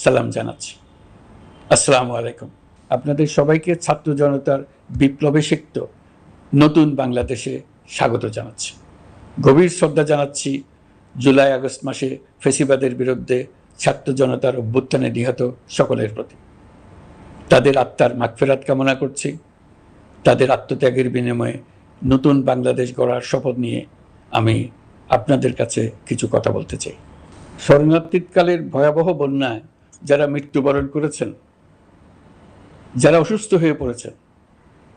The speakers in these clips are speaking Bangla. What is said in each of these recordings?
সালাম জানাচ্ছি। আসসালামু আলাইকুম। আপনাদের সবাইকে ছাত্র জনতার বিপ্লবে সিক্ত নতুন বাংলাদেশে স্বাগত জানাচ্ছি। গভীর শ্রদ্ধা জানাচ্ছি জুলাই আগস্ট মাসে ফ্যাসিবাদের বিরুদ্ধে ছাত্র জনতার অভ্যুত্থানে নিহত সকলের প্রতি। তাদের আত্মার মাগফিরাত কামনা করছি। তাদের আত্মত্যাগের বিনিময়ে নতুন বাংলাদেশ গড়ার শপথ নিয়ে আমি আপনাদের কাছে কিছু কথা বলতে চাই। শরণার্থীকালের ভয়াবহ বন্যায় যারা মৃত্যুবরণ করেছেন, যারা অসুস্থ হয়ে পড়েছেন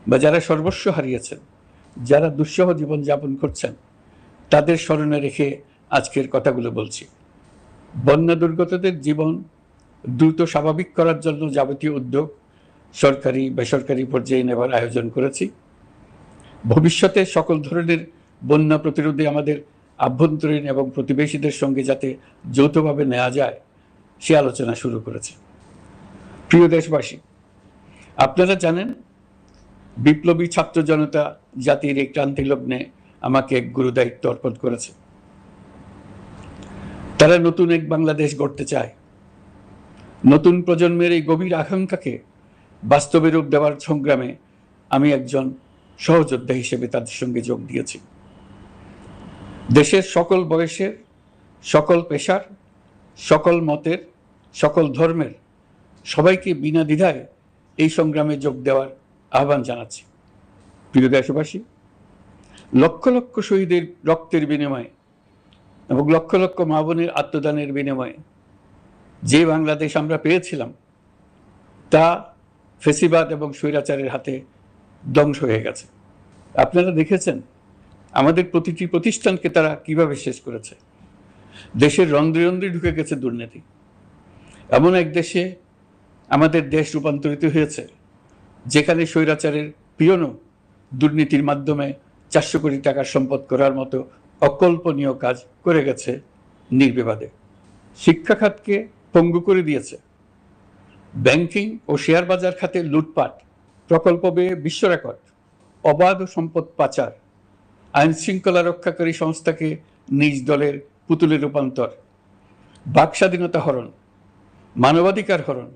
বা যারা সর্বস্ব হারিয়েছেন, যারা দুঃসহ জীবনযাপন করছেন, তাদের স্মরণে রেখে আজকের কথাগুলো বলছি। বন্যা দুর্গতদের জীবন দ্রুত স্বাভাবিক করার জন্য যাবতীয় উদ্যোগ সরকারি বেসরকারি পর্যায়ে নেবার আয়োজন করেছি। ভবিষ্যতে সকল ধরনের বন্যা প্রতিরোধে আমাদের আভ্যন্তরীণ এবং প্রতিবেশীদের সঙ্গে যাতে যৌথভাবে নেওয়া যায় সে আলোচনা শুরু করেছে। প্রিয় দেশবাসী, আপনারা জানেন বিপ্লবী ছাত্র জনতা জাতির এই ক্রান্তি লগ্নে আমাকে এক গুরু দায়িত্ব অর্পণ করেছে। তারা নতুন এক বাংলাদেশ গড়তে চায়। নতুন প্রজন্মের এই গভীর আকাঙ্ক্ষাকে বাস্তবে রূপ দেওয়ার সংগ্রামে আমি একজন সহযোদ্ধা হিসেবে তাদের সঙ্গে যোগ দিয়েছি। দেশের সকল বয়সের, সকল পেশার, সকল মতের, সকল ধর্মের সবাইকে বিনা দ্বিধায় এই সংগ্রামে যোগ দেওয়ার আহ্বান জানাচ্ছি। প্রিয় দেশবাসী, লক্ষ লক্ষ শহীদের রক্তের বিনিময়ে এবং লক্ষ লক্ষ মা বোনের আত্মদানের বিনিময়ে যে বাংলাদেশ আমরা পেয়েছিলাম তা ফেসিবাদ এবং স্বৈরাচারের হাতে ধ্বংস হয়ে গেছে। আপনারা দেখেছেন আমাদের প্রতিটি প্রতিষ্ঠানকে তারা কিভাবে শেষ করেছে। দেশের রন্ধ্রে রন্ধ্রে ঢুকে গেছে দুর্নীতি। এমন এক দেশে আমাদের দেশ রূপান্তরিত হয়েছে যেখানে স্বৈরাচারের পিয়নও দুর্নীতির মাধ্যমে 400 কোটি টাকার সম্পদ করার মতো অকল্পনীয় কাজ করে গেছে নির্বিবাদে। শিক্ষা খাতকে পঙ্গু করে দিয়েছে। ব্যাংকিং ও শেয়ার বাজার খাতে লুটপাট, প্রকল্প ব্যয়ে বিশ্ব রেকর্ড, অবাধ সম্পদ পাচার, আইন শৃঙ্খলা রক্ষাকারী সংস্থাকে নিজ দলের পুতুলে রূপান্তর, বাক স্বাধীনতা হরণ, মানবাধিকার হরণ,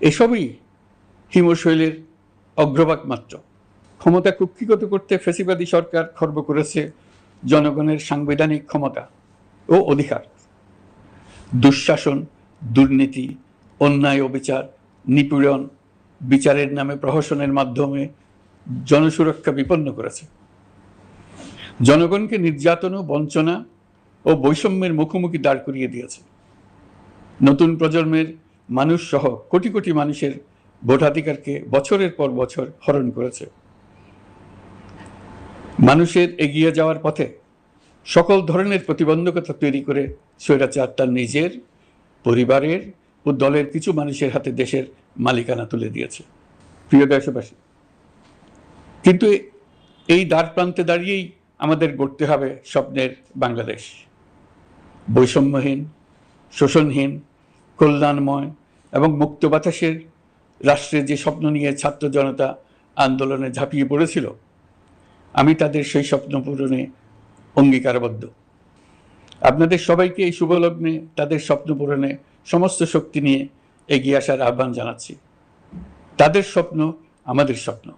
এসবই হিমশৈলের অগ্রভাগ মাত্র। ক্ষমতা কুক্ষিগত করতে ফ্যাসিবাদী সরকার খর্ব করেছে জনগণের সাংবিধানিক ক্ষমতা ও অধিকার। দুঃশাসন, দুর্নীতি, অন্যায়, অবিচার, নিপীড়ন, বিচারের নামে প্রহসনের মাধ্যমে জনসুরক্ষা বিপন্ন করেছে। জনগণকে নির্যাতন, বঞ্চনা ও বৈষম্যের মুখোমুখি দাঁড় করিয়ে দিয়েছে। নতুন প্রজন্মের মানুষ সহ কোটি কোটি মানুষের ভোটাধিকারকে বছরের পর বছর হরণ করেছে। মানুষের এগিয়ে যাওয়ার পথে সকল ধরনের প্রতিবন্ধকতা তৈরি করে স্বৈরাচার তার নিজের, পরিবারের ও দলের কিছু মানুষের হাতে দেশের মালিকানা তুলে দিয়েছে। প্রিয় দেশবাসী, কিন্তু এই দ্বার প্রান্তে দাঁড়িয়েই আমাদের গড়তে হবে স্বপ্নের বাংলাদেশ। বৈষম্যহীন, শোষণহীন, কল্যাণময় এবং মুক্ত বাতাসের রাষ্ট্রের যে স্বপ্ন নিয়ে ছাত্র জনতা আন্দোলনে ঝাঁপিয়ে পড়েছিল, আমি তাদের সেই স্বপ্ন পূরণে অঙ্গীকারবদ্ধ। আপনাদের সবাইকে এই শুভলগ্নে তাদের স্বপ্ন পূরণে সমস্ত শক্তি নিয়ে এগিয়ে আসার আহ্বান জানাচ্ছি। তাদের স্বপ্ন আমাদের স্বপ্ন।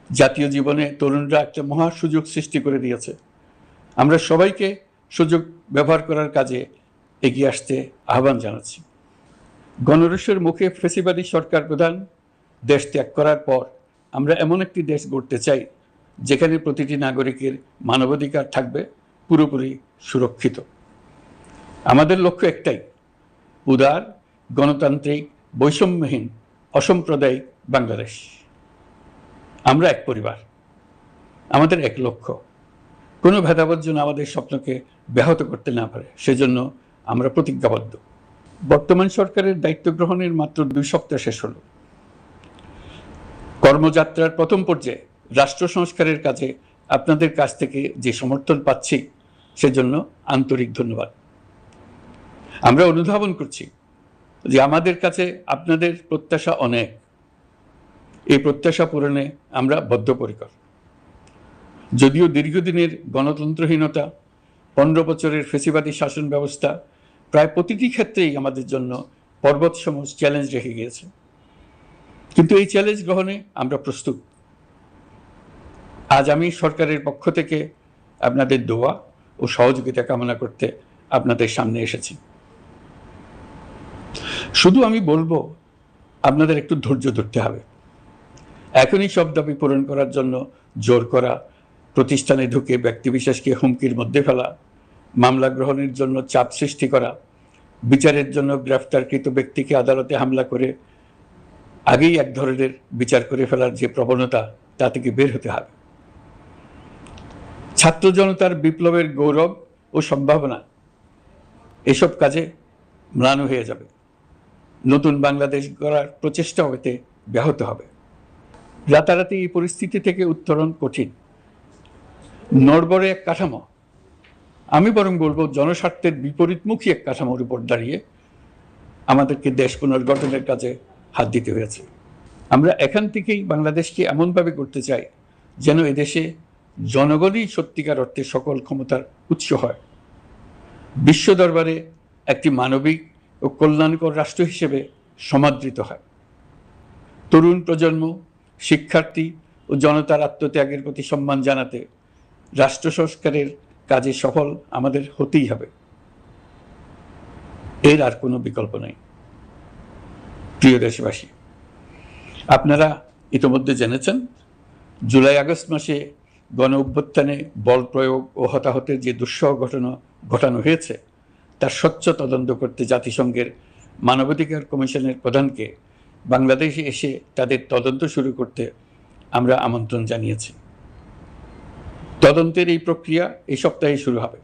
জাতীয় জীবনে তরুণরা একটা মহা সুযোগ সৃষ্টি করে দিয়েছে। আমরা সবাইকে সুযোগ ব্যবহার করার কাজে এগিয়ে আসতে আহ্বান জানাচ্ছি। গণরোষের মুখে ফ্যাসিবাদী সরকার প্রধান দেশ ত্যাগ করার পর আমরা এমন একটি দেশ গড়তে চাই যেখানে প্রতিটি নাগরিকের মানবাধিকার থাকবে পুরোপুরি সুরক্ষিত। আমাদের লক্ষ্য একটাই, উদার, গণতান্ত্রিক, বৈষম্যহীন, অসাম্প্রদায়িক বাংলাদেশ। আমরা এক পরিবার, আমাদের এক লক্ষ্য। কোনো ভেদাভেদ যেন আমাদের স্বপ্নকে ব্যাহত করতে না পারে, সেজন্য আমরা প্রতিজ্ঞাবদ্ধ। বর্তমান সরকারের দায়িত্ব গ্রহণের মাত্র 2 সপ্তাহ শেষ হলো। কর্মযাত্রার প্রথম পর্যায়ে রাষ্ট্র সংস্কারের কাজে আপনাদের কাছ থেকে যে সমর্থন পাচ্ছি সেজন্য আন্তরিক ধন্যবাদ। আমরা অনুধাবন করছি যে আমাদের কাছে আপনাদের প্রত্যাশা অনেক। এই প্রত্যাশা পূরণে আমরা বদ্ধপরিকর। যদিও দীর্ঘদিনের গণতন্ত্রহীনতা, 15 বছরের ফ্যাসিবাদী শাসন ব্যবস্থা প্রায় প্রতিটি ক্ষেত্রেই আমাদের জন্য পর্বতসম চ্যালেঞ্জ রেখে গিয়েছে, কিন্তু এই চ্যালেঞ্জ গ্রহণে আমরা প্রস্তুত। আজ আমি সরকারের পক্ষ থেকে আপনাদের দোয়া ও সহযোগিতা কামনা করতে আপনাদের সামনে এসেছি। শুধু আমি বলবো, আপনাদের একটু ধৈর্য ধরতে হবে। এখনই সব দাবি পূরণ করার জন্য জোর করা, প্রতিষ্ঠানে ঢুকে ব্যক্তিবিশেষকে হুমকির মধ্যে ফেলা, মামলা গ্রহণের জন্য চাপ সৃষ্টি করা, বিচারের জন্য গ্রেফতারকৃত ব্যক্তিকে আদালতে হামলা করে আগেই এক ধরনের বিচার করে ফেলার যে প্রবণতা, তা থেকে বের হতে হবে। ছাত্র জনতার বিপ্লবের গৌরব ও সম্ভাবনা এসব কাজে ম্লান হয়ে যাবে। নতুন বাংলাদেশ গড়ার প্রচেষ্টাও এতে ব্যাহত হবে। রাতারাতি এই পরিস্থিতি থেকে উত্তরণ কঠিন। নড়বড়ে এক কাঠামো, আমি বরং বলবো জনস্বার্থের বিপরীতমুখী এক কাঠামোর উপর দাঁড়িয়ে আমাদেরকে দেশ পুনর্গঠনের কাজে হাত দিতে হয়েছে। আমরা এখান থেকেই বাংলাদেশকে এমনভাবে করতে চাই যেন এদেশে জনগণই সত্যিকার অর্থে সকল ক্ষমতার উৎস হয়, বিশ্ব দরবারে একটি মানবিক ও কল্যাণকর রাষ্ট্র হিসেবে সমাদৃত হয়। তরুণ প্রজন্ম, শিক্ষার্থী ও জনতার আত্মত্যাগের প্রতি সম্মান জানাতে রাষ্ট্র সংস্কারের কাজে সফল আমাদের হতেই হবে, এর আর কোনো বিকল্প নেই। প্রিয় দেশবাসী, আপনারা ইতিমধ্যে জেনেছেন জুলাই আগস্ট মাসে গণ অভ্যুত্থানে বল প্রয়োগ ও হতাহতের যে দুঃসহ ঘটনা ঘটানো হয়েছে তার স্বচ্ছ তদন্ত করতে জাতিসংঘের মানবাধিকার কমিশনের প্রধানকে বাংলাদেশে এসে তাদের তদন্ত শুরু করতে আমরা আমন্ত্রণ জানিয়েছি। তদন্তের এই প্রক্রিয়া এই সপ্তাহে শুরু হবে।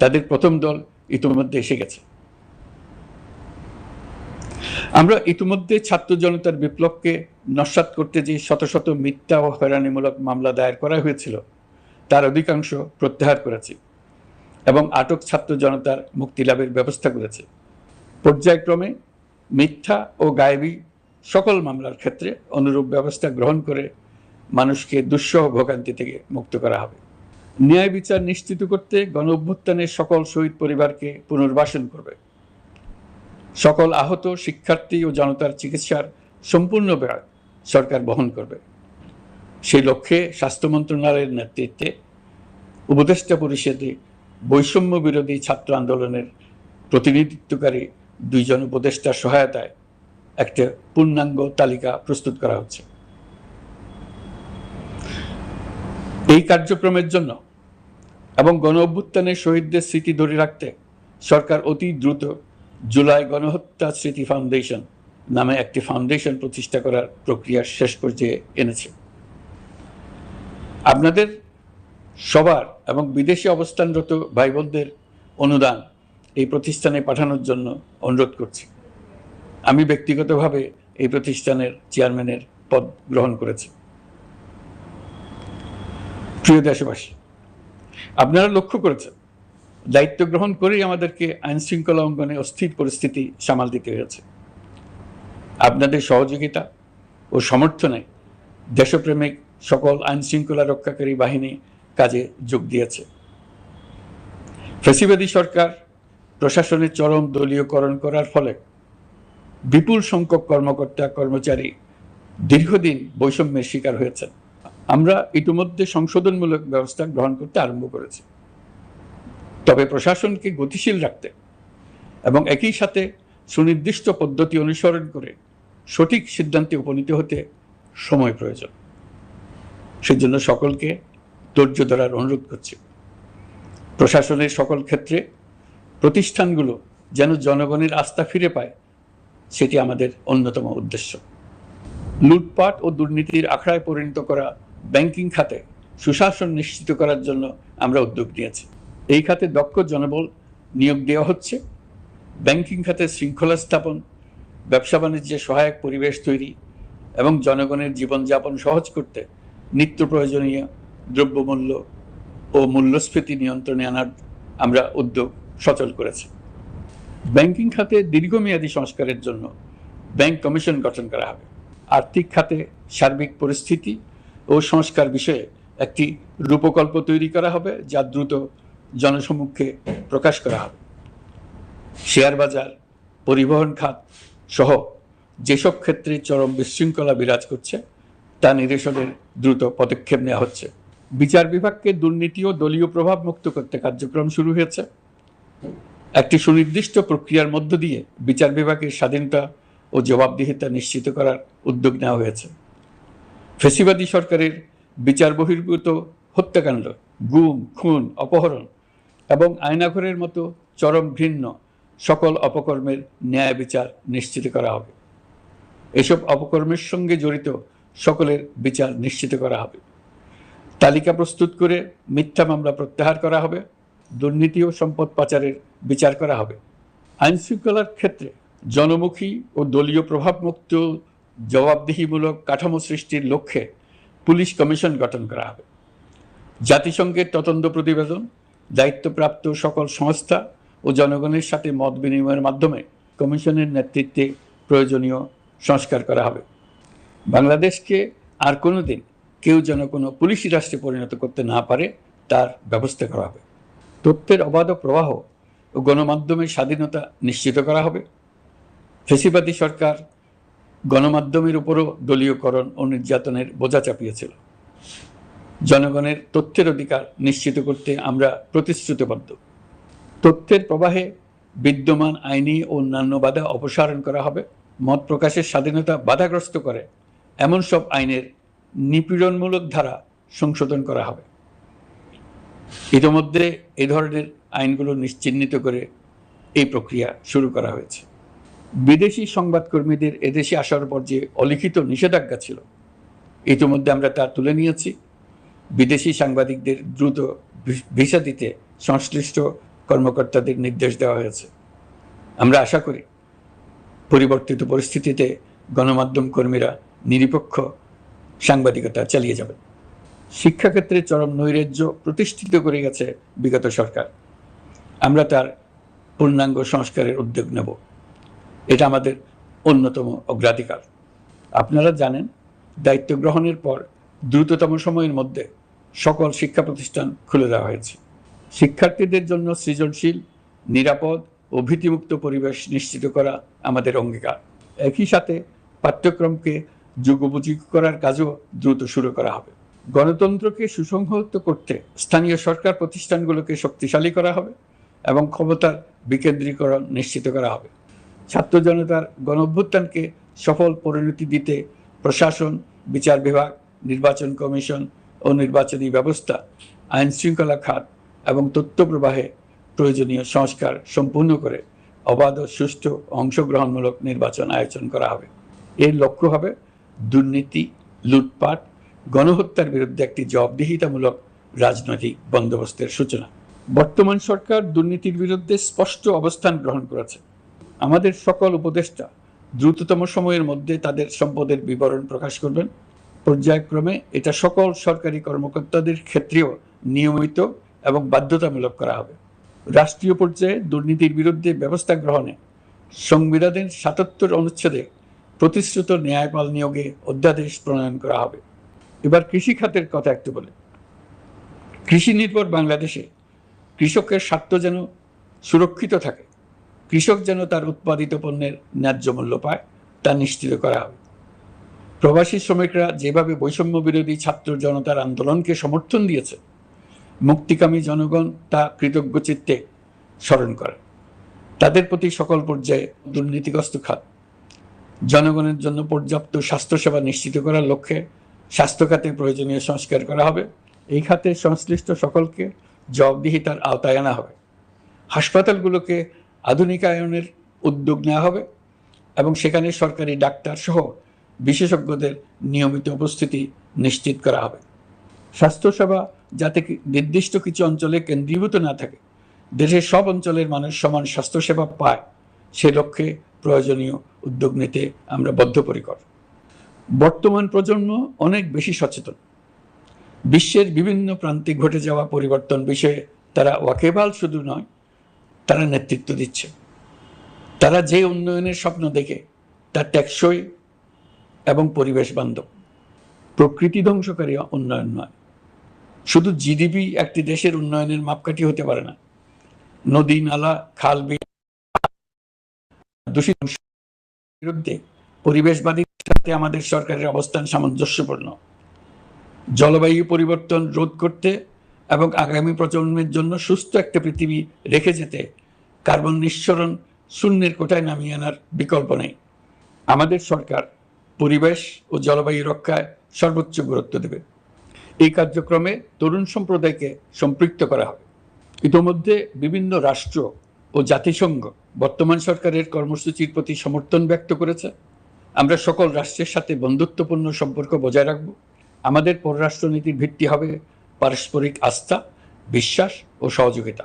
তাদের প্রথম দল ইতিমধ্যে এসে গেছে। আমরা ইতিমধ্যে ছাত্র জনতার বিপ্লবকে নস্যাৎ করতে যে শত শত মিথ্যা ও হয়রানিমূলক মামলা দায়ের করা হয়েছিল তার অধিকাংশ প্রত্যাহার করেছি এবং আটক ছাত্র জনতার মুক্তি লাভের ব্যবস্থা করেছে। পর্যায়ক্রমে মিথ্যা ও গায়েবী সকল মামলার ক্ষেত্রে অনুরূপ ব্যবস্থা গ্রহণ করে মানুষকে দুঃসহ ভোগান্তি থেকে মুক্ত করা হবে। ন্যায় বিচার নিশ্চিত করতে গণ অভ্যুত্থানের সকল শহীদ পরিবারকে পুনর্বাসন করবে। সকল আহত শিক্ষার্থী ও জনতার চিকিৎসার সম্পূর্ণ ব্যয় সরকার বহন করবে। সেই লক্ষ্যে স্বাস্থ্য মন্ত্রণালয়ের নেতৃত্বে উপদেষ্টা পরিষদে বৈষম্য বিরোধী ছাত্র আন্দোলনের প্রতিনিধিত্বকারী 2 জন উপদেষ্টার সহায়তায় একটা পূর্ণাঙ্গ তালিকা প্রস্তুত করা হচ্ছে। এই কার্যক্রমের জন্য এবং গণ অভ্যুত্থানের শহীদদের স্মৃতি ধরে রাখতে সরকার অতি দ্রুত জুলাই গণহত্যা স্মৃতি ফাউন্ডেশন নামে একটি ফাউন্ডেশন প্রতিষ্ঠা করার প্রক্রিয়া শেষ পর্যায়ে এনেছে। আপনাদের সবার এবং বিদেশে অবস্থানরত ভাই বোনদের অনুদান এই প্রতিষ্ঠানে পাঠানোর জন্য অনুরোধ করছি। আমি ব্যক্তিগতভাবে এই প্রতিষ্ঠানের চেয়ারম্যানের পদ গ্রহণ করেছি। প্রিয় দেশবাসী, আপনারা লক্ষ্য করেছেন দায়িত্ব গ্রহণ করেই আমাদেরকে আইন শৃঙ্খলা অঙ্গনে অস্থির পরিস্থিতি সামাল দিতে হয়েছে। আপনাদের সহযোগিতা ও সমর্থনে দেশপ্রেমিক সকল আইন শৃঙ্খলা রক্ষাকারী বাহিনী কাজে যোগ দিয়েছে। ফ্যাসিবাদী সরকার প্রশাসনের চরম দলীয়করণ করার ফলে বিপুল সংখ্যক কর্মকর্তা কর্মচারী দীর্ঘদিন বৈষম্যের শিকার হয়েছেন। আমরা ইতিমধ্যে সংশোধনমূলক ব্যবস্থা গ্রহণ করতে আরম্ভ করেছি, তবে প্রশাসনকে গতিশীল রাখতে এবং একই সাথে সুনির্দিষ্ট পদ্ধতি অনুসরণ করে সঠিক সিদ্ধান্তে উপনীত হতে সময় প্রয়োজন। সেজন্য সকলকে ধৈর্য ধরার অনুরোধ করছি। প্রশাসনের সকল ক্ষেত্রে প্রতিষ্ঠানগুলো যেন জনগণের আস্থা ফিরে পায়, সেটি আমাদের অন্যতম উদ্দেশ্য। লুটপাট ও দুর্নীতির আখড়ায় পরিণত করা ব্যাংকিং খাতে সুশাসন নিশ্চিত করার জন্য আমরা উদ্যোগ নিয়েছি। এই খাতে দক্ষ জনবল নিয়োগ দেওয়া হচ্ছে। ব্যাংকিং খাতে শৃঙ্খলা স্থাপন, ব্যবসা বাণিজ্যে সহায়ক পরিবেশ তৈরি এবং জনগণের জীবনযাপন সহজ করতে নিত্য প্রয়োজনীয় দ্রব্যমূল্য ও মূল্যস্ফীতি নিয়ন্ত্রণে আনার আমরা উদ্যোগ সচল করেছি। ব্যাংকিং খাতে দীর্ঘমেয়াদী সংস্কারের জন্য ব্যাংক কমিশন গঠন করা হবে। আর্থিক খাতে সার্বিক পরিস্থিতি ও সংস্কার বিষয়ে একটি রূপকল্প তৈরি করা হবে, যা দ্রুত জনসমক্ষে প্রকাশ করা হবে। শেয়ার বাজার, পরিবহন খাত সহ যেসব ক্ষেত্রে চরম বিশৃঙ্খলা বিরাজ করছে তা নিরসনের দ্রুত পদক্ষেপ নেওয়া হচ্ছে। বিচার বিভাগকে দুর্নীতি ও দলীয় প্রভাব মুক্ত করতে কার্যক্রম শুরু হয়েছে। একটি সুনির্দিষ্ট প্রক্রিয়ার মধ্য দিয়ে বিচার বিভাগের স্বাধীনতা ও জবাবদিহিতা নিশ্চিত করার উদ্যোগ নেওয়া হয়েছে। ফ্যাসিবাদী সরকারের বিচার বহির্ভূত হত্যাকাণ্ড, গুম, খুন, অপহরণ এবং আয়নাঘরের মতো চরম ঘৃণ্য সকল অপকর্মের ন্যায় বিচার নিশ্চিত করা হবে। এসব অপকর্মের সঙ্গে জড়িত সকলের বিচার নিশ্চিত করা হবে। তালিকা প্রস্তুত করে মিথ্যা মামলা প্রত্যাহার করা হবে। দুর্নীতি ও সম্পদ পাচারের বিচার করা হবে। আইন শৃঙ্খলার ক্ষেত্রে জনমুখী ও দলীয় প্রভাবমুক্ত জবাবদিহিমূলক কাঠামো সৃষ্টির লক্ষ্যে পুলিশ কমিশন গঠন করা হবে। জাতিসংঘের তদন্ত প্রতিবেদন, দায়িত্বপ্রাপ্ত সকল সংস্থা ও জনগণের সাথে মত বিনিময়ের মাধ্যমে কমিশনের নেতৃত্বে প্রয়োজনীয় সংস্কার করা হবে। বাংলাদেশকে আর কোনোদিন কেউ যেন কোনো পুলিশি রাষ্ট্রে পরিণত করতে না পারে তার ব্যবস্থা করা হবে। তথ্যের অবাধ প্রবাহ ও গণমাধ্যমের স্বাধীনতা নিশ্চিত করা হবে। ফ্যাসিবাদী সরকার গণমাধ্যমের উপরও দলীয়করণ ও নির্যাতনের বোঝা চাপিয়েছিল। জনগণের তথ্যের অধিকার নিশ্চিত করতে আমরা প্রতিশ্রুতিবদ্ধ। তথ্যের প্রবাহে বিদ্যমান আইনি ও অন্যান্য বাধা অপসারণ করা হবে। মত প্রকাশের স্বাধীনতা বাধাগ্রস্ত করে এমন সব আইনের নিপীড়নমূলক ধারা সংশোধন করা হবে। ইতিমধ্যে এই ধরনের আইনগুলো নিশ্চিহ্নিত করে এই প্রক্রিয়া শুরু করা হয়েছে। বিদেশি সংবাদকর্মীদের এদেশে আসার পর যে অলিখিত নিষেধাজ্ঞা ছিল, ইতিমধ্যে আমরা তা তুলে নিয়েছি। বিদেশি সাংবাদিকদের দ্রুত ভিসা দিতে সংশ্লিষ্ট কর্মকর্তাদের নির্দেশ দেওয়া হয়েছে। আমরা আশা করি পরিবর্তিত পরিস্থিতিতে গণমাধ্যম কর্মীরা নিরপেক্ষ সাংবাদিকতা চালিয়ে যাবেন। শিক্ষাক্ষেত্রে চরম নৈরাজ্য প্রতিষ্ঠিত করে গেছে বিগত সরকার। আমরা তার পূর্ণাঙ্গ সংস্কারের উদ্যোগ নেব। এটা আমাদের অন্যতম অগ্রাধিকার। আপনারা জানেন, দায়িত্ব গ্রহণের পর দ্রুততম সময়ের মধ্যে সকল শিক্ষা প্রতিষ্ঠান খুলে দেওয়া হয়েছে। শিক্ষার্থীদের জন্য সৃজনশীল, নিরাপদ ও ভীতিমুক্ত পরিবেশ নিশ্চিত করা আমাদের অঙ্গীকার। একই সাথে পাঠ্যক্রমকে যুগোপযোগী করার কাজও দ্রুত শুরু করা হবে। গণতন্ত্রকে সুসংহত করতে স্থানীয় সরকার প্রতিষ্ঠানগুলোকে শক্তিশালী করা হবে এবং ক্ষমতার বিকেন্দ্রীকরণ নিশ্চিত করা হবে। ছাত্র জনতার গণঅভ্যুত্থানকে সফল পরিণতি দিতে প্রশাসন, বিচার বিভাগ, নির্বাচন কমিশন ও নির্বাচনী ব্যবস্থা, আইন শৃঙ্খলা খাত এবং তথ্য প্রবাহে প্রয়োজনীয় সংস্কার সম্পূর্ণ করে অবাধ ও সুষ্ঠু অংশগ্রহণমূলক নির্বাচন আয়োজন করা হবে। এর লক্ষ্য হবে দুর্নীতি, লুটপাট, গণহত্যার বিরুদ্ধে একটি জবাবদিহিতামূলক রাজনৈতিক বন্দোবস্তের সূচনা। বর্তমান সরকার দুর্নীতির বিরুদ্ধে স্পষ্ট অবস্থান গ্রহণ করেছে। আমাদের সকল উপদেষ্টা দ্রুততম সময়ের মধ্যে তাদের সম্পদের বিবরণ প্রকাশ করবেন। পর্যায়ক্রমে এটা সকল সরকারি কর্মকর্তাদের ক্ষেত্রেও নিয়মিত এবং বাধ্যতামূলক করা হবে। রাষ্ট্রীয় পর্যায়ে দুর্নীতির বিরুদ্ধে ব্যবস্থা গ্রহণে সংবিধানের ৭৭ অনুচ্ছেদে প্রতিশ্রুত ন্যায়পাল নিয়োগে অধ্যাদেশ প্রণয়ন করা হবে। এবার কৃষি খাতের কথা একটু বলে। কৃষি নির্ভর বাংলাদেশে কৃষকের স্বার্থ যেন সুরক্ষিত থাকে, কৃষক যেন তার উৎপাদিত পণ্যের ন্যায্য মূল্য পায়, তা নিশ্চিত করা হবে। প্রবাসী শ্রমিকরা যেভাবে বৈষম্য বিরোধী ছাত্র জনতার আন্দোলনকে সমর্থন দিয়েছে, মুক্তিকামী জনগণ তা কৃতজ্ঞ চিত্তে স্মরণ করে। তাদের প্রতি সকল পর্যায়ে দুর্নীতিগ্রস্ত খাত জনগণের জন্য পর্যাপ্ত স্বাস্থ্যসেবা নিশ্চিত করার লক্ষ্যে স্বাস্থ্য খাতে প্রয়োজনীয় সংস্কার করা হবে। এই খাতে সংশ্লিষ্ট সকলকে জবাবদিহিতার আওতায় আনা হবে। হাসপাতালগুলোকে আধুনিকায়নের উদ্যোগ নেওয়া হবে এবং সেখানে সরকারি ডাক্তার সহ বিশেষজ্ঞদের নিয়মিত উপস্থিতি নিশ্চিত করা হবে। স্বাস্থ্যসেবা যাতে নির্দিষ্ট কিছু অঞ্চলে কেন্দ্রীভূত না থাকে, দেশের সব অঞ্চলের মানুষ সমান স্বাস্থ্যসেবা পায়, সে লক্ষ্যে প্রয়োজনীয় উদ্যোগ নিতে আমরা বদ্ধপরিকর। বর্তমান প্রজন্ম অনেক বেশি সচেতন। বিশ্বের বিভিন্ন প্রান্তে ঘটে যাওয়া পরিবর্তন বিষয়ে তারা ওয়াকিবহাল শুধু নয়, তারা নেতৃত্ব দিচ্ছে। তারা যে উন্নয়নের স্বপ্ন দেখে তা টেকসই এবং পরিবেশ বান্ধব, প্রকৃতি ধ্বংসকারী উন্নয়ন নয়। শুধু জিডিপি একটি দেশের উন্নয়নের মাপকাঠি হতে পারে না। নদী, নালা, খাল, বিল দোষী বিরুদ্ধে পরিবেশবাদীর সাথে আমাদের সরকারের অবস্থান সামঞ্জস্যপূর্ণ। জলবায়ু পরিবর্তন রোধ করতে এবং আগামী প্রজন্মের জন্য সুস্থ একটা পৃথিবী রেখে যেতে কার্বন নিঃসরণ শূন্যের কোটায় নামিয়ে আনার বিকল্প নেই। আমাদের সরকার পরিবেশ ও জলবায়ু রক্ষায় সর্বোচ্চ গুরুত্ব দেবে। এই কার্যক্রমে তরুণ সম্প্রদায়কে সম্পৃক্ত করা হবে। ইতোমধ্যে বিভিন্ন রাষ্ট্র ও জাতিসংঘ বর্তমান সরকারের কর্মসূচির প্রতি সমর্থন ব্যক্ত করেছে। আমরা সকল রাষ্ট্রের সাথে বন্ধুত্বপূর্ণ সম্পর্ক বজায় রাখব। আমাদের পররাষ্ট্রনীতির ভিত্তি হবে পারস্পরিক আস্থা, বিশ্বাস ও সহযোগিতা।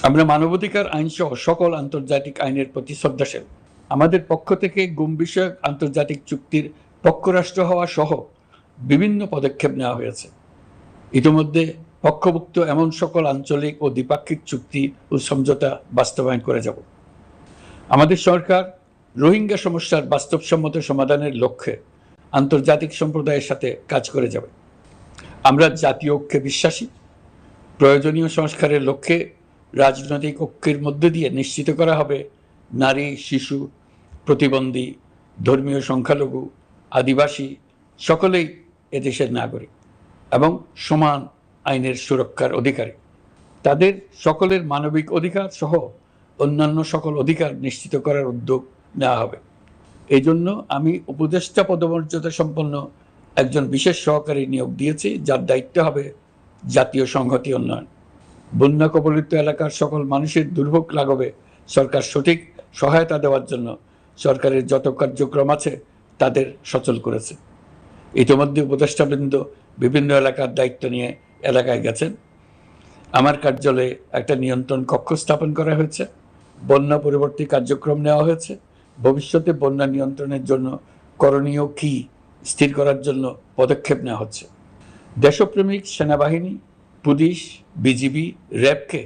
আমরা মানবাধিকার আইন সহ সকল আন্তর্জাতিক আইনের প্রতি শ্রদ্ধাশীল। আমাদের পক্ষ থেকে গুম বিষয়ক আন্তর্জাতিক চুক্তির পক্ষরাষ্ট্র হওয়া সহ বিভিন্ন পদক্ষেপ নেওয়া হয়েছে। ইতিমধ্যে পক্ষভুক্ত এমন সকল আঞ্চলিক ও দ্বিপাক্ষিক চুক্তি ও সমঝোতা বাস্তবায়ন করে যাব। আমাদের সরকার রোহিঙ্গা সমস্যার বাস্তবসম্মত সমাধানের লক্ষ্যে আন্তর্জাতিক সম্প্রদায়ের সাথে কাজ করে যাবে। আমরা জাতীয় ঐক্যে বিশ্বাসী। প্রয়োজনীয় সংস্কারের লক্ষ্যে রাজনৈতিক ঐক্যের মধ্য দিয়ে নিশ্চিত করা হবে নারী, শিশু, প্রতিবন্ধী, ধর্মীয় সংখ্যালঘু, আদিবাসী সকলেই এদেশের নাগরিক এবং সমান আইনের সুরক্ষার অধিকারী। তাদের সকলের মানবিক অধিকার সহ অন্যান্য সকল অধিকার নিশ্চিত করার উদ্যোগ নেওয়া হবে। এই জন্য আমি উপদেষ্টা পদমর্যাদা সম্পন্ন একজন বিশেষ সহকারী নিয়োগ দিয়েছি, যার দায়িত্ব হবে জাতীয় সংহতি উন্নয়ন। বন্যা কবলিত এলাকার সকল মানুষের দুর্ভোগ লাঘবে সরকার সঠিক সহায়তা দেওয়ার জন্য সরকারের যত কার্যক্রম আছে তাদের সচল করেছে। ইতিমধ্যে উপদেষ্টাবৃন্দ বিভিন্ন এলাকার দায়িত্ব নিয়ে এলাকায় গেছেন। আমার কার্যালয়ে একটা নিয়ন্ত্রণ কক্ষ স্থাপন করা হয়েছে। বন্যা পরবর্তী কার্যক্রম নেওয়া হয়েছে। ভবিষ্যতে বন্যা নিয়ন্ত্রণের জন্য করণীয় কী স্থির করার জন্য পদক্ষেপ নেওয়া হচ্ছে। দেশপ্রেমিক সেনাবাহিনী, পুলিশ, বিজিবি, র্যাবকে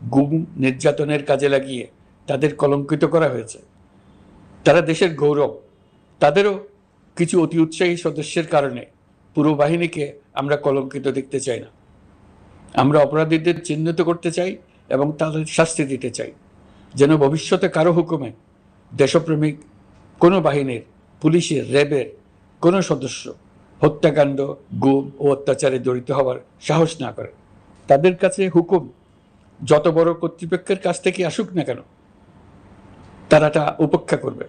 গুম নির্যাতনের কাজে লাগিয়ে তাদের কলঙ্কিত করা হয়েছে। তারা দেশের গৌরব। তাদেরও কিছু অতি উৎসাহী সদস্যের কারণে পুরো বাহিনীকে আমরা কলঙ্কিত দেখতে চাই না। আমরা অপরাধীদের চিহ্নিত করতে চাই এবং তাদের শাস্তি দিতে চাই, যেন ভবিষ্যতে কারো হুকুমে দেশপ্রেমিক কোনো বাহিনীর, পুলিশের, র্যাবের কোনো সদস্য হত্যাকাণ্ড, গুম ও অত্যাচারে জড়িত হওয়ার সাহস না করে। তাদের কাছে হুকুম যত বড় কর্তৃপক্ষের কাছ থেকে আসুক না কেন, তারা তা উপেক্ষা করবে।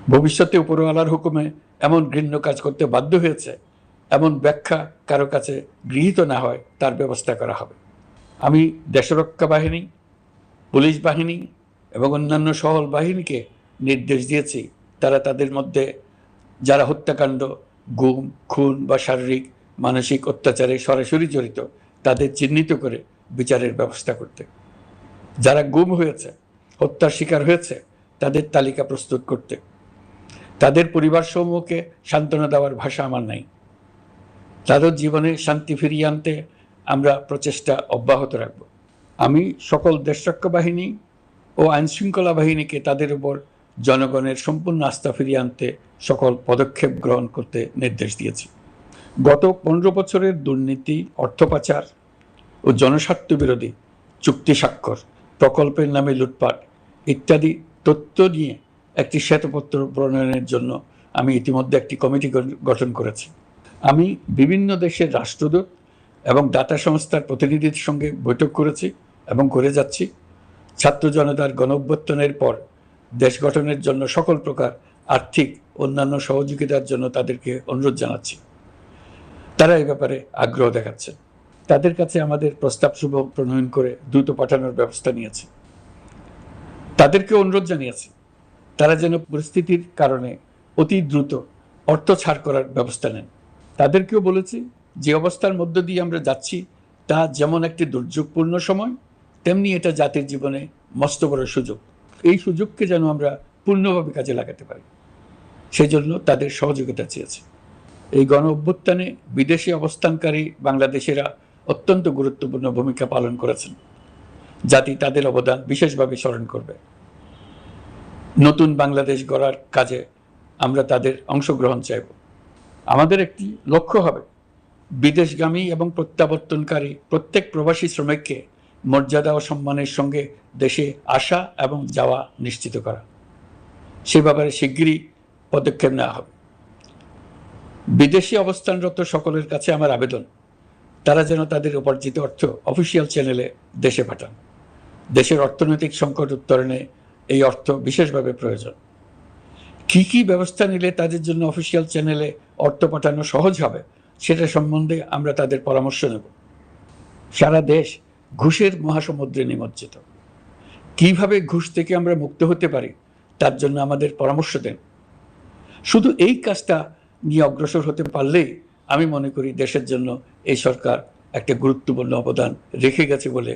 ভবিষ্যতে উপরওয়ালার হুকুমে এমন ঘৃণ্য কাজ করতে বাধ্য হয়েছে এমন ব্যাখ্যা কারো কাছে গৃহীত না হয় তার ব্যবস্থা করা হবে। আমি দেশরক্ষা বাহিনী, পুলিশ বাহিনী এবং অন্যান্য সহল বাহিনীকে নির্দেশ দিয়েছি তারা তাদের মধ্যে যারা হত্যাকাণ্ড, গুম, খুন বা শারীরিক মানসিক অত্যাচারে সরাসরি জড়িত তাদের চিহ্নিত করে বিচারের ব্যবস্থা করতে। যারা গুম হয়েছে, হত্যার শিকার হয়েছে তাদের তালিকা প্রস্তুত করতে। তাদের পরিবার সমূহকে সান্ত্বনা দেওয়ার ভাষা আমার নাই। তাদের জীবনে শান্তি ফিরিয়ে আনতে আমরা প্রচেষ্টা অব্যাহত রাখব। আমি সকল দেশরক্ষা বাহিনী ও আইনশৃঙ্খলা বাহিনীকে তাদের উপর জনগণের সম্পূর্ণ আস্থা ফিরিয়ে আনতে সকল পদক্ষেপ গ্রহণ করতে নির্দেশ দিয়েছি। গত 15 বছরের দুর্নীতি, অর্থ পাচার ও জনস্বার্থ বিরোধী চুক্তি স্বাক্ষর, প্রকল্পের নামে লুটপাট ইত্যাদি তথ্য নিয়ে একটি শ্বেতপত্র প্রণয়নের জন্য আমি ইতিমধ্যে একটি কমিটি গঠন করেছি। আমি বিভিন্ন দেশের রাষ্ট্রদূত এবং দাতা সংস্থার প্রতিনিধিদের সঙ্গে বৈঠক করেছি এবং করে যাচ্ছি। ছাত্র জনতার গণঅভ্যুত্থানের পর দেশ গঠনের জন্য সকল প্রকার আর্থিক অন্যান্য সহযোগিতার জন্য তাদেরকে অনুরোধ জানাচ্ছি। তারা এই ব্যাপারে আগ্রহ দেখাচ্ছে। তাদের কাছে আমাদের প্রস্তাবসমূহ প্রণয়ন করে দ্রুত পাঠানোর ব্যবস্থা নিয়েছি। তাদেরকে অনুরোধ জানিয়েছি তারা যেন পরিস্থিতির কারণে অতি দ্রুত অর্থ ছাড় করার ব্যবস্থা নেন। তাদেরকেও বলেছি যে অবস্থার মধ্য দিয়ে আমরা যাচ্ছি তা যেমন একটি দুর্যোগপূর্ণ সময়, তেমনি এটা জাতির জীবনে মস্ত বড় সুযোগ। এই সুযোগকে যেন আমরা পূর্ণভাবে কাজে লাগাতে পারি, সেই জন্য তাদের সহযোগিতা চেয়েছি। এই গণ অভ্যুত্থানে বিদেশে অবস্থানকারী বাংলাদেশিরা অত্যন্ত গুরুত্বপূর্ণ ভূমিকা পালন করেছেন। জাতি তাদের অবদান বিশেষভাবে স্মরণ করবে। নতুন বাংলাদেশ গড়ার কাজে আমরা তাদের অংশগ্রহণ চাইব। আমাদের একটি লক্ষ্য হবে বিদেশগামী এবং প্রত্যাবর্তনকারী প্রত্যেক প্রবাসী শ্রমিককে মর্যাদা ও সম্মানের সঙ্গে দেশে আসা এবং যাওয়া নিশ্চিত করা। সে ব্যাপারে শিগগিরই পদক্ষেপ নেওয়া হবে। বিদেশে অবস্থানরত সকলের কাছে আমার আবেদন, তারা যেন তাদের উপার্জিত অর্থ অফিসিয়াল চ্যানেলে দেশে পাঠান। দেশের অর্থনৈতিক সংকট উত্তরণে এই অর্থ বিশেষভাবে প্রয়োজন। কি কি ব্যবস্থা নিলে তাদের জন্য অফিসিয়াল চ্যানেলে অর্থ পাঠানো সহজ হবে সেটা সম্বন্ধে আমরা তাদের পরামর্শ নেব। সারা দেশ ঘুষের মহাসমুদ্রে নিমজ্জিত। কিভাবে ঘুষ থেকে আমরা মুক্ত হতে পারি তার জন্য আমাদের পরামর্শ দেন। শুধু এই কাজটা নিয়ে অগ্রসর হতে পারলেই আমি মনে করি দেশের জন্য এই সরকার একটা গুরুত্বপূর্ণ অবদান রেখে গেছে বলে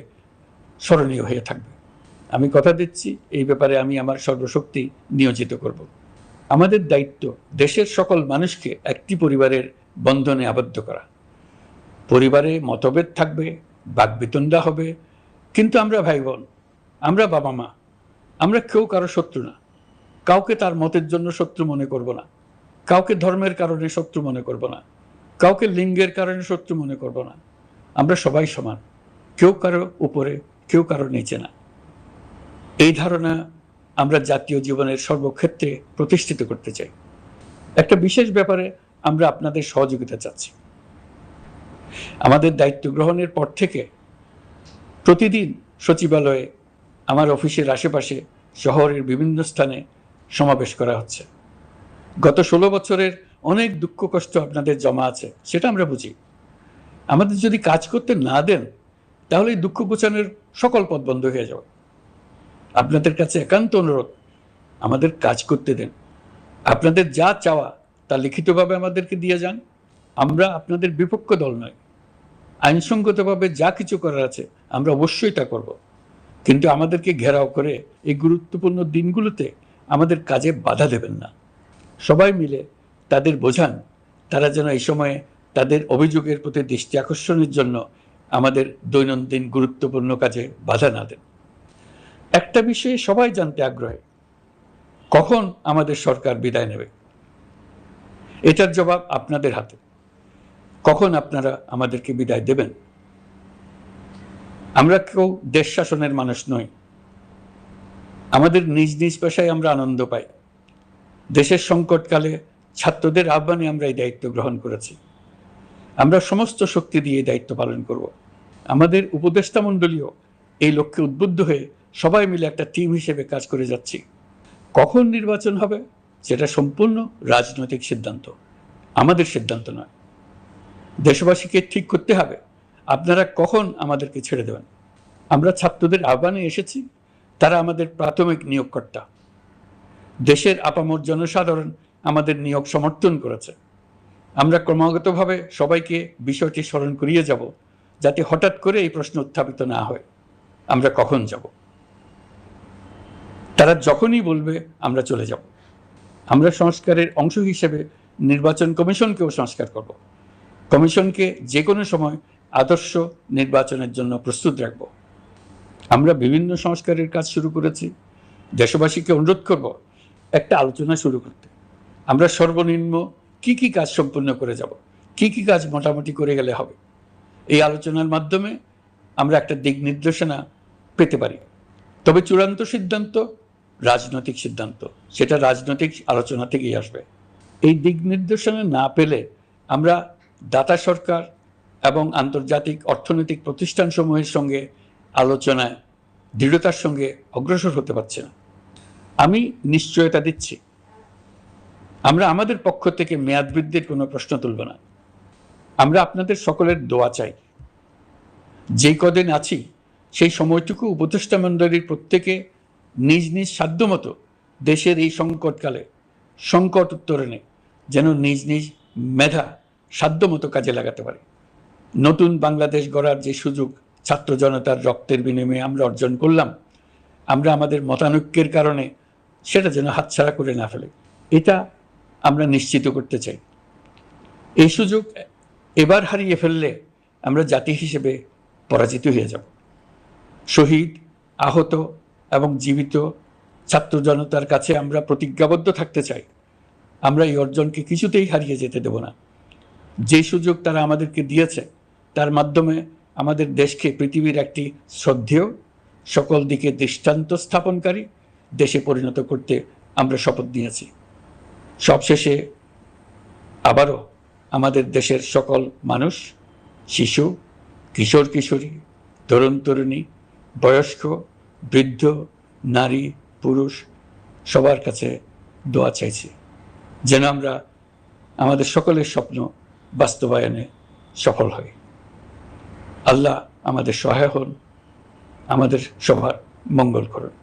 স্মরণীয় হয়ে থাকবে। আমি কথা দিচ্ছি, এই ব্যাপারে আমি আমার সর্বশক্তি নিয়োজিত করব। আমাদের দায়িত্ব দেশের সকল মানুষকে একটি পরিবারের বন্ধনে আবদ্ধ করা। পরিবারে মতভেদ থাকবে, বাকবিতণ্ডা হবে, কিন্তু আমরা ভাই বোন, আমরা বাবা মা, আমরা কেউ কারো শত্রু না। কাউকে তার মতের জন্য শত্রু মনে করব না, কাউকে ধর্মের কারণে শত্রু মনে করব না, কাউকে লিঙ্গের কারণে শত্রু মনে করব না। আমরা সবাই সমান, কেউ কারো উপরে, কেউ কারো নিচে না। এই ধারণা আমরা জাতীয় জীবনের সর্বক্ষেত্রে প্রতিষ্ঠিত করতে চাই। একটা বিশেষ ব্যাপারে আমরা আপনাদের সহযোগিতা চাচ্ছি। আমাদের দায়িত্ব গ্রহণের পর থেকে প্রতিদিন সচিবালয়ে, আমার অফিসের আশেপাশে, শহরের বিভিন্ন স্থানে সমাবেশ করা হচ্ছে। গত 16 বছরের অনেক দুঃখ কষ্ট আপনাদের জমা আছে, সেটা আমরা বুঝি। আমাদের যদি কাজ করতে না দেন তাহলে দুঃখ ঘোচানোর সকল পথ বন্ধ হয়ে যাবে। আপনাদের কাছে একান্ত অনুরোধ, আমাদের কাজ করতে দেন। আপনাদের যা চাওয়া তা লিখিতভাবে আমাদেরকে দিয়ে যান। আমরা আপনাদের বিপক্ষ দল নয়। আইনসঙ্গতভাবে যা কিছু করার আছে আমরা অবশ্যই তা করব, কিন্তু আমাদেরকে ঘেরাও করে এই গুরুত্বপূর্ণ দিনগুলোতে আমাদের কাজে বাধা দেবেন না। সবাই মিলে তাদের বোঝান, তারা যেন এই সময়ে তাদের অভিযোগের প্রতি দৃষ্টি আকর্ষণের জন্য আমাদের দৈনন্দিন গুরুত্বপূর্ণ কাজে বাধা না দেন। একটা বিষয়ে সবাই জানতে আগ্রহী, কখন আমাদের সরকার বিদায় নেবে। এটার জবাব আপনাদের হাতে। কখন আপনারা আমাদেরকে বিদায় দেবেন? আমরা কেউ দেশ শাসনের মানুষ নই। আমাদের নিজ নিজ পেশায় আমরা আনন্দ পাই। দেশের সংকটকালে ছাত্রদের আহ্বানে আমরা এই দায়িত্ব গ্রহণ করেছি। আমরা সমস্ত শক্তি দিয়ে দায়িত্ব পালন করব। আমাদের উপদেষ্টা মণ্ডলীও এই লক্ষ্যে উদ্বুদ্ধ হয়ে সবাই মিলে একটা টিম হিসেবে কাজ করে যাচ্ছি। কখন নির্বাচন হবে সেটা সম্পূর্ণ রাজনৈতিক সিদ্ধান্ত, আমাদের সিদ্ধান্ত নয়। দেশবাসীকে ঠিক করতে হবে আপনারা কখন আমাদেরকে ছেড়ে দেবেন। আমরা ছাত্রদের আহ্বানে এসেছি, তারা আমাদের প্রাথমিক নিয়োগকর্তা। দেশের আপামর জনসাধারণ আমাদের নিয়োগ সমর্থন করেছে। আমরা ক্রমাগতভাবে সবাইকে বিষয়টি স্মরণ করিয়ে যাব, যাতে হঠাৎ করে এই প্রশ্ন উত্থাপিত না হয় আমরা কখন যাব। তারা যখনই বলবে আমরা চলে যাব। আমরা সংস্কারের অংশ হিসেবে নির্বাচন কমিশনকেও সংস্কার করব। কমিশনকে যে কোনো সময় আদর্শ নির্বাচনের জন্য প্রস্তুত রাখব। আমরা বিভিন্ন সংস্কারের কাজ শুরু করেছি। দেশবাসীকে অনুরোধ করব একটা আলোচনা শুরু করতে। আমরা সর্বনিম্ন কি কি কাজ সম্পূর্ণ করে যাব, কি কি কাজ মোটামুটি করে গেলে হবে। এই আলোচনার মাধ্যমে আমরা একটা দিক নির্দেশনা পেতে পারি। তবে চূড়ান্ত সিদ্ধান্ত রাজনৈতিক সিদ্ধান্ত, সেটা রাজনৈতিক আলোচনা থেকেই আসবে। এই দিক নির্দেশনা না পেলে আমরা দাতা সরকার এবং আন্তর্জাতিক অর্থনৈতিক প্রতিষ্ঠানসমূহের সঙ্গে আলোচনায় দৃঢ়তার সঙ্গে অগ্রসর হতে পারছি না। আমি নিশ্চয়তা দিচ্ছি, আমরা আমাদের পক্ষ থেকে মেয়াদ বৃদ্ধির কোনো প্রশ্ন তুলব না। আমরা আপনাদের সকলের দোয়া চাই। যেই কদিন আছি সেই সময়টুকু উপদেষ্টা মণ্ডলীর প্রত্যেকে নিজ নিজ সাধ্যমতো দেশের এই সংকটকালে সংকট উত্তরণে যেন নিজ নিজ মেধা সাধ্যমতো কাজে লাগাতে পারে। নতুন বাংলাদেশ গড়ার যে সুযোগ ছাত্র জনতার রক্তের বিনিময়ে আমরা অর্জন করলাম, আমরা আমাদের মতানৈক্যের কারণে সেটা যেন হাতছাড়া করে না ফেলে, এটা আমরা নিশ্চিত করতে চাই। এই সুযোগ এবার হারিয়ে ফেললে আমরা জাতি হিসেবে পরাজিত হয়ে যাব। শহীদ, আহত এবং জীবিত ছাত্র জনতার কাছে আমরা প্রতিজ্ঞাবদ্ধ থাকতে চাই। আমরা এই অর্জনকে কিছুতেই হারিয়ে যেতে দেব না। যে সুযোগ তারা আমাদেরকে দিয়েছে তার মাধ্যমে আমাদের দেশকে পৃথিবীর একটি শ্রদ্ধেয়, সকল দিকে দৃষ্টান্ত স্থাপনকারী দেশে পরিণত করতে আমরা শপথ নিয়েছি। সবশেষে আবারও আমাদের দেশের সকল মানুষ, শিশু, কিশোর কিশোরী, তরুণ তরুণী, বয়স্ক, বৃদ্ধ, নারী, পুরুষ সবার কাছে দোয়া চাইছি যেন আমরা আমাদের সকলের স্বপ্ন বাস্তবায়নে সফল হই। আল্লাহ আমাদের সহায় হন, আমাদের সবার মঙ্গল করুন।